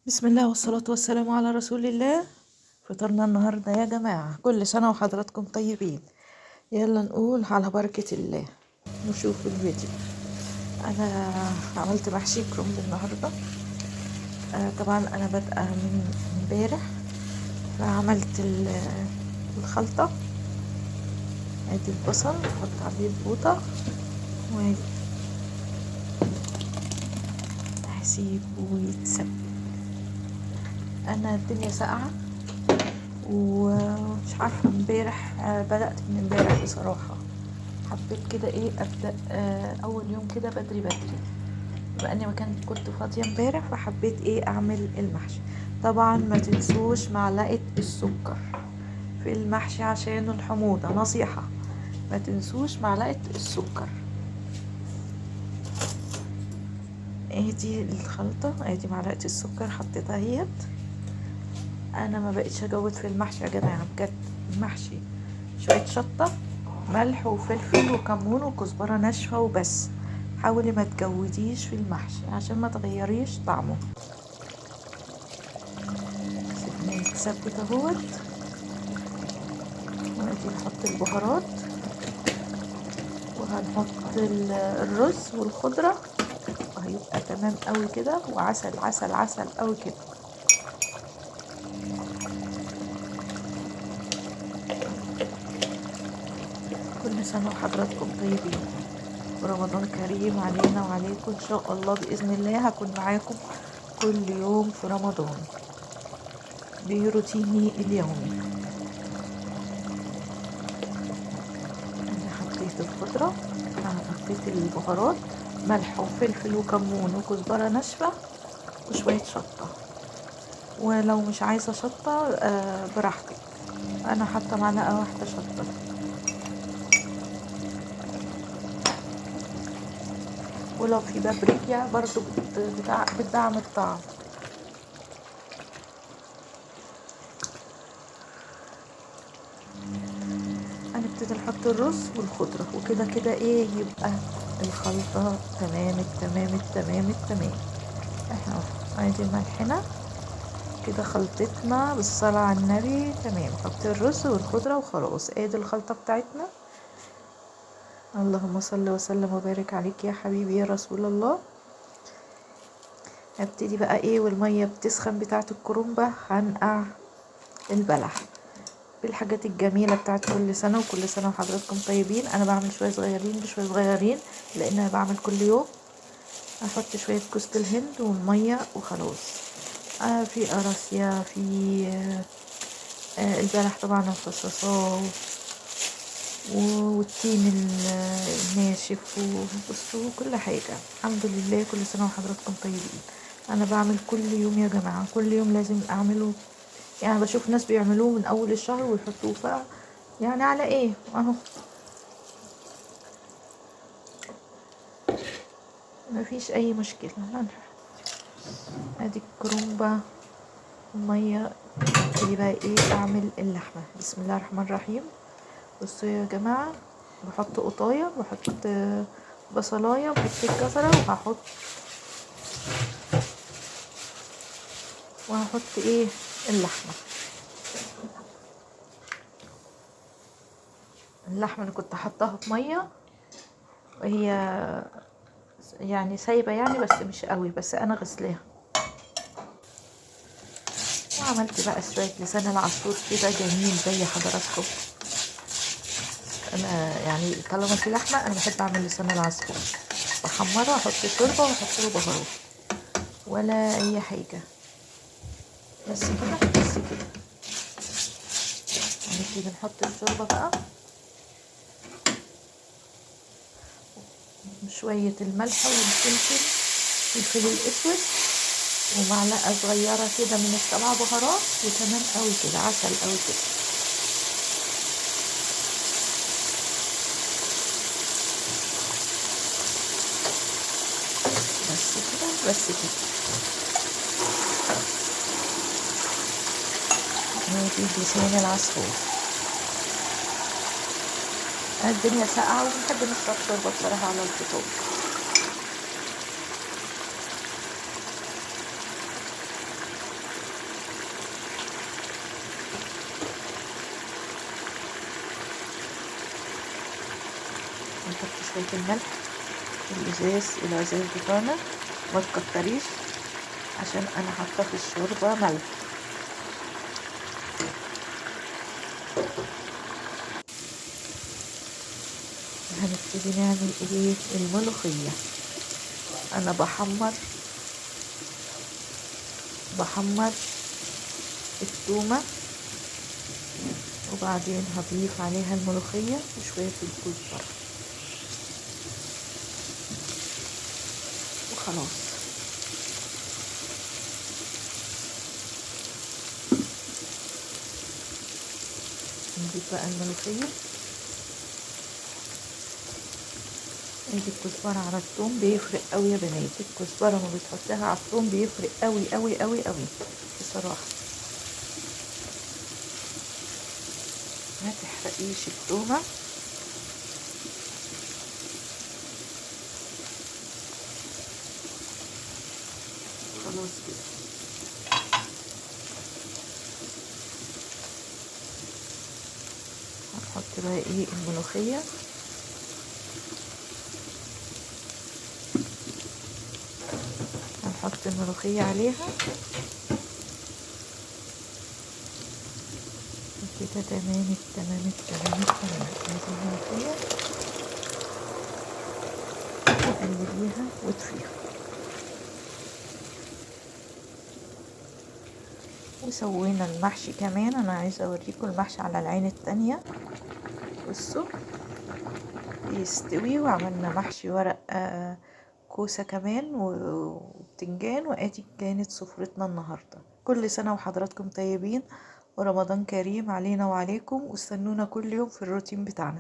بسم الله والصلاة والسلام على رسول الله. فطرنا النهاردة يا جماعة، كل سنة وحضراتكم طيبين. يلا نقول على بركة الله نشوف الفيديو. أنا عملت محشي كرنب النهاردة. طبعا أنا بادئة من امبارح، فعملت الخلطة. ادي البصل، نحط عليه البوطة وهسيبه يتسبك. أنا الدنيا ساقعة ومش عارفة امبارح، بدأت من امبارح بصراحة. حبيت كده ابدأ اول يوم كده بدري بما اني كنت فاضية امبارح، فحبيت اعمل المحشي. طبعا ما تنسوش معلقة السكر في المحشي عشان الحموضة، نصيحة ما تنسوش معلقة السكر. دي الخلطة، دي معلقة السكر حطيتها اهيت. انا ما بقتش اجود في المحشي يا جماعة بجد. المحشي شوية شطة، ملح وفلفل وكمون وكزبرة ناشفة وبس. حاولي ما تجوديش في المحشي عشان ما تغيريش طعمه. سيبناه يتسبك اهوت، ونجي نحط البهارات وهنحط الرز والخضرة، وهيبقى تمام قوي كده، وعسل عسل عسل قوي كده. كل سنة وحضراتكم طيبين، ورمضان كريم علينا وعليكم ان شاء الله. بإذن الله هكون معاكم كل يوم في رمضان بروتيني اليومي. انا حطيت الخضرة، حطيت البهارات، ملح وفلفل وكمون وكزبرة ناشفة وشوية شطة. ولو مش عايزة شطة براحتك، انا حاطة معلقة واحدة شطة. ولو في بابريكا برضو بتدعم الطعم. هنبتدي نحط الرز والخضرة، وكده كده يبقى الخلطة تمام التمام التمام التمام. احنا عايزة ملحنا كده، خلطتنا بالصلاة على النبي تمام. حط الرز والخضرة وخلاص، ادي الخلطة بتاعتنا. اللهم صل وسلم وبارك عليك يا حبيبي يا رسول الله. هبتدي بقى والمية بتسخن بتاعت الكرنبة، هنقع البلح بالحاجات الجميلة بتاعت كل سنة. وكل سنة وحضراتكم طيبين. انا بعمل شوية صغيرين بشوية صغيرين لان انا بعمل كل يوم. احط شوية جوز الهند والمية وخلاص. في قراصية، في البلح طبعا مفصصاه، والتين الناشف، وبصوا كل حاجة. الحمد لله، كل سنة وحضراتكم طيبين. انا بعمل كل يوم يا جماعة، كل يوم لازم اعمله. يعني بشوف ناس بيعملوه من اول الشهر ويحطوه، يعني على اهو مفيش اي مشكلة. ادي الكرومبة المية. ابتدي بقى اعمل اللحمة. بسم الله الرحمن الرحيم. بصوا يا جماعة، بحط قطاية، بحط بصلاية، بحط الجزرة، وهحط اللحمة. اللحمة اللي كنت حطاها في مية، وهي يعني سايبة يعني، بس مش قوي، بس انا غسلاها. وعملت بقى شوية لسان العصفور كده جميل زي حضراتكم. انا يعني طالما في لحمة انا بحب اعمل لسان العصفور، بحمره، احط شوربة واحط له بهارات ولا اي حاجة. بس كده بس كده. هنبتدي نحط الشوربة بقى، شوية الملح والفلفل، الفلفل الاسود، ومعلقة صغيرة كده من السبع بهارات، وتمام قوي كده، عسل قوي كده. بس كده بس كده. نادي لسان العصفور. الدنيا ساقعة وبنحب نشرب شوربة بصراحة على الفطور. هنحط شوية الملح الازاز بتاعنا، ما تكتريش عشان انا حاطه في الشوربه ملح. هنبتدي نعمل ايه؟ الملوخيه. انا بحمر التومه، وبعدين هضيف عليها الملوخيه وشويه الكزبره وخلاص. نضيف بقى الملوخيه. ادي الكزبره على الثوم بيفرق قوي يا بنات، الكزبره ما بتحطها على الثوم بيفرق قوي قوي قوي قوي بصراحه. ما تحرقيش التومه. خلاص كده. هنحط بقى ايه؟ الملوخيه. هنحط الملوخيه عليها كده. تمام التمام التمام التمام. ادي الملوخيه وقلبيها واطفيها. وسوينا المحشي كمان. انا عايزه اوريكم المحشي على العين التانية. بصوا يستوي. وعملنا محشي ورق كوسه كمان وبتنجان. وادي كانت سفرتنا النهارده. كل سنه وحضراتكم طيبين ورمضان كريم علينا وعليكم، واستنونا كل يوم في الروتين بتاعنا.